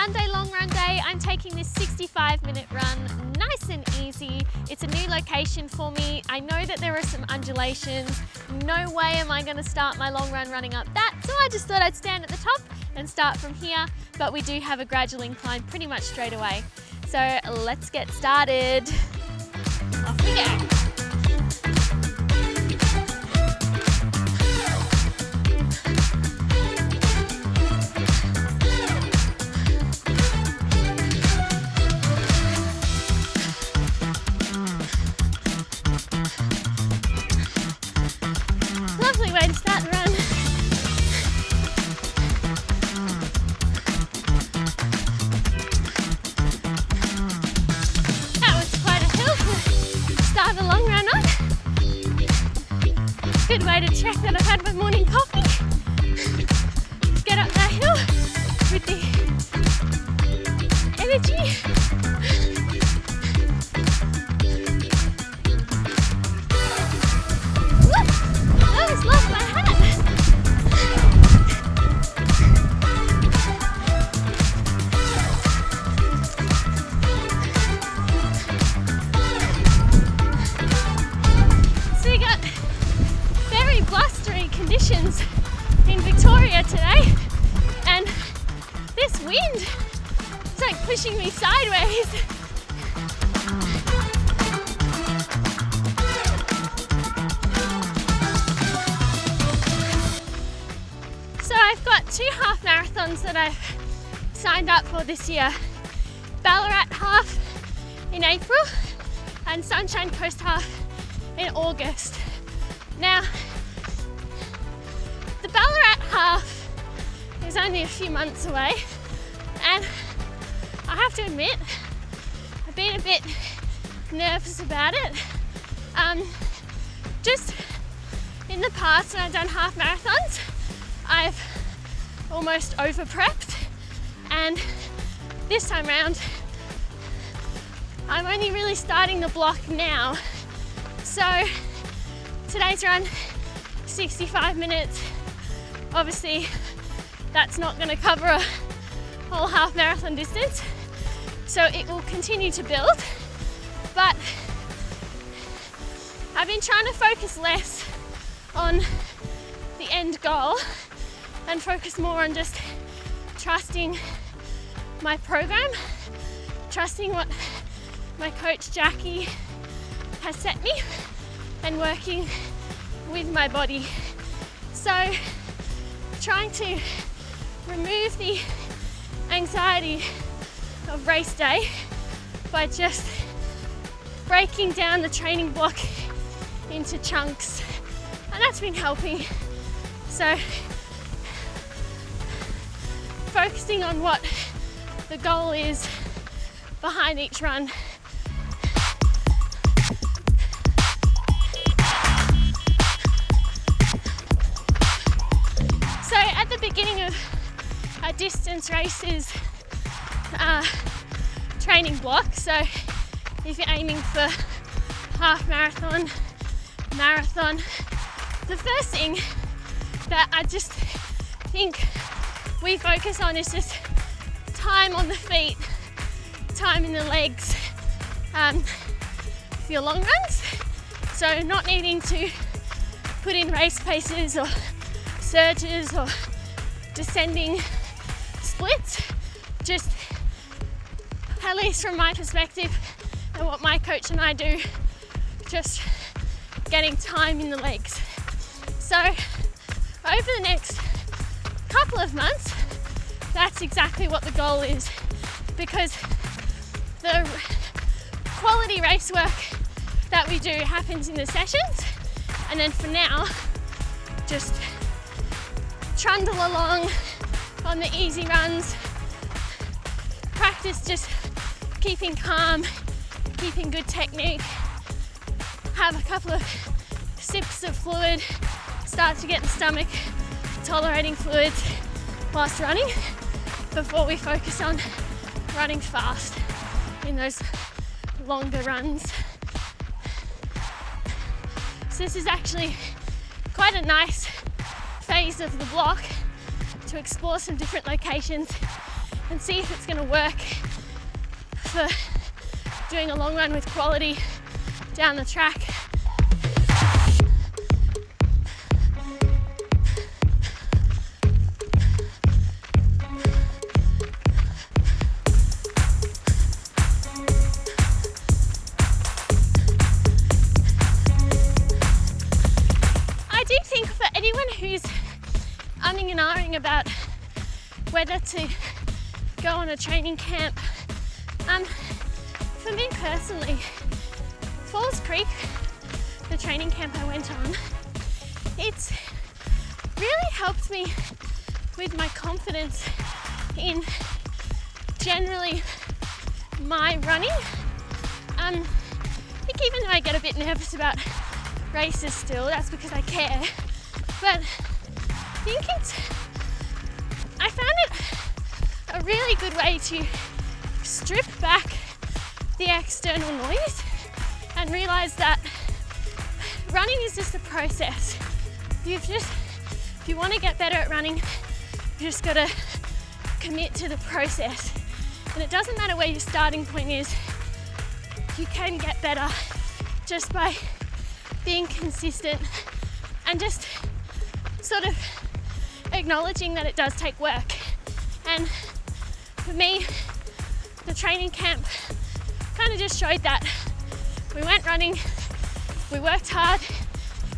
Sunday long run day. I'm taking this 65-minute run, nice and easy. It's a new location for me. I know that there are some undulations. No way am I going to start my long run running up that, so I just thought I'd stand at the top and start from here, but we do have a gradual incline pretty much straight away. So let's get started. Off we go. Lovely way to start the run. That was quite a hill to start a long run on. Good way to check that I've had my morning coffee. Get up that hill with the energy. I just lost my hat. So we got very blustery conditions in Victoria today, and this wind is like pushing me sideways. So I've got 2 half marathons that I've signed up for this year. Ballarat half in April and Sunshine Coast half in August. Now, the Ballarat half is only a few months away, and I have to admit, I've been a bit nervous about it. Just in the past when I've done half marathons, I've almost over prepped, and this time round I'm only really starting the block now. So today's run, 65 minutes. Obviously that's not going to cover a whole half marathon distance, so it will continue to build, but I've been trying to focus less on the end goal and focus more on just trusting my program, trusting what my coach Jackie has set me, and working with my body. So trying to remove the anxiety of race day by just breaking down the training block into chunks, and that's been helping. So focusing on what the goal is behind each run. So at the beginning of a distance races training block, so if you're aiming for half marathon, marathon, the first thing that I just think we focus on is just time on the feet, time in the legs for your long runs. So not needing to put in race paces or surges or descending splits, just, at least from my perspective and what my coach and I do, just getting time in the legs. So over the next couple of months, that's exactly what the goal is, because the quality race work that we do happens in the sessions, and then for now, just trundle along on the easy runs, practice just keeping calm, keeping good technique, have a couple of sips of fluid, start to get the stomach tolerating fluids whilst running, before we focus on running fast in those longer runs. So this is actually quite a nice phase of the block to explore some different locations and see if it's going to work for doing a long run with quality down the track. I do think for anyone who's umming and ahhing about whether to go on a training camp, for me personally, Falls Creek, the training camp I went on, it's really helped me with my confidence in generally my running. I think even though I get a bit nervous about races still, that's because I care, but I found it a really good way to strip back the external noise and realize that running is just a process. If you want to get better at running, you just got to commit to the process. And it doesn't matter where your starting point is, you can get better just by being consistent and just sort of acknowledging that it does take work. And for me, the training camp kind of just showed that. We went running, we worked hard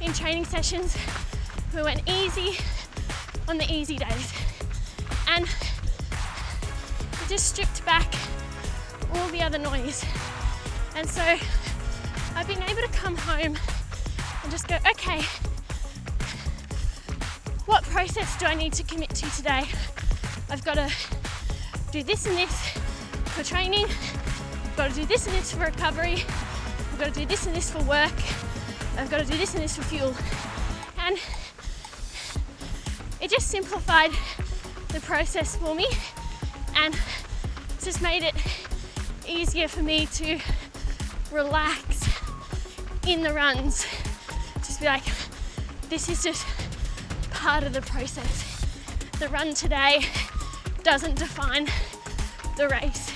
in training sessions, we went easy on the easy days, and we just stripped back all the other noise. And so I've been able to come home and just go, okay, what process do I need to commit to today? I've got to do this and this for training, I've got to do this and this for recovery, I've got to do this and this for work, I've got to do this and this for fuel. And it just simplified the process for me, and it's just made it easier for me to relax in the runs. Just be like, this is just part of the process. The run today doesn't define the race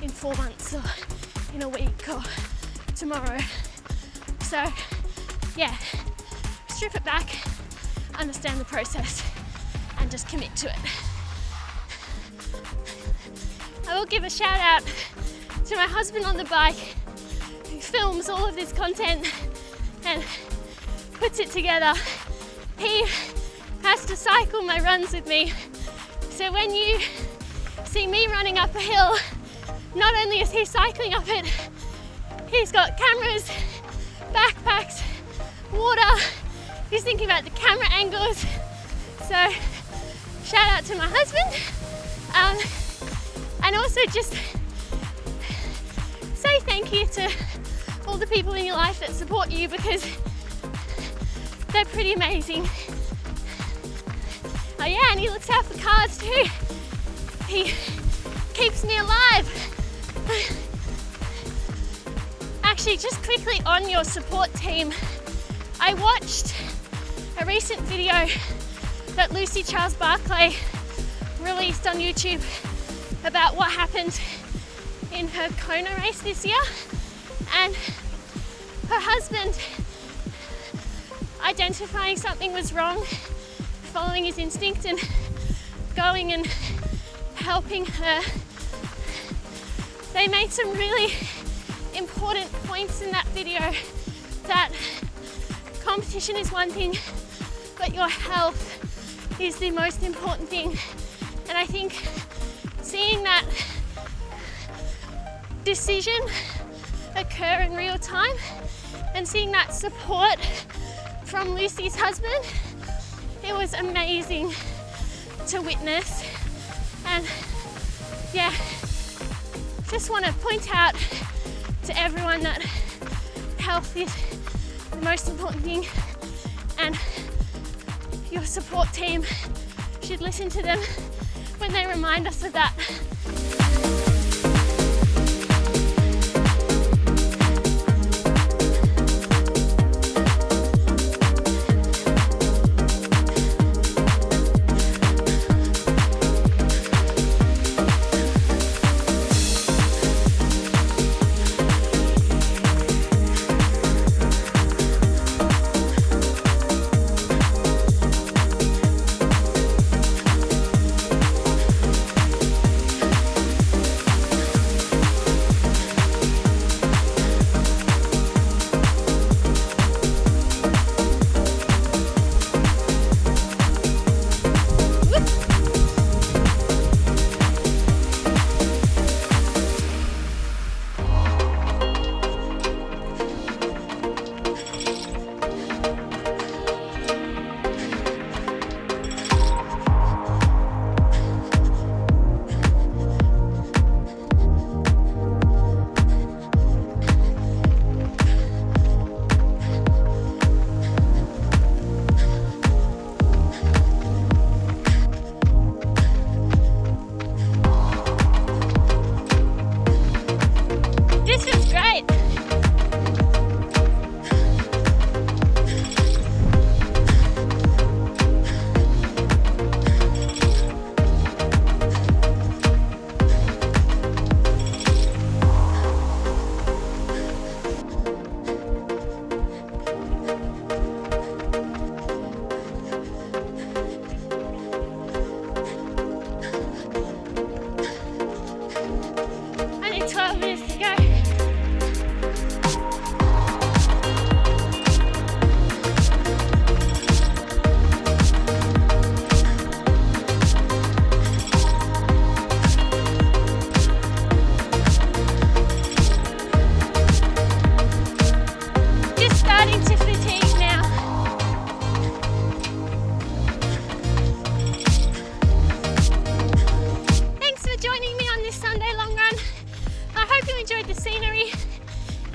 in 4 months or in a week or tomorrow. So yeah, strip it back, understand the process, and just commit to it. I will give a shout out to my husband on the bike who films all of this content and puts it together. He has to cycle my runs with me. So when you see me running up a hill, not only is he cycling up it, he's got cameras, backpacks, water, he's thinking about the camera angles. So shout out to my husband. And also just say thank you to all the people in your life that support you, because they're pretty amazing. Oh yeah, and he looks out for cars too. He keeps me alive. Actually, just quickly on your support team, I watched a recent video that Lucy Charles Barclay released on YouTube about what happened in her Kona race this year, and her husband identifying something was wrong, following his instinct and going and helping her. They made some really important points in that video, that competition is one thing, but your health is the most important thing. And I think seeing that decision occur in real time and seeing that support from Lucy's husband, it was amazing to witness. And yeah, just want to point out to everyone that health is the most important thing, and your support team should listen to them when they remind us of that.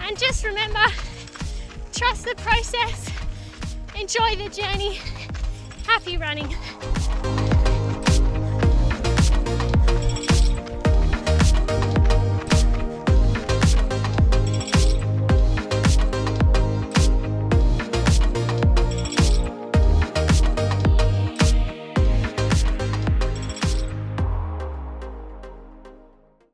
And just remember, trust the process, enjoy the journey, happy running.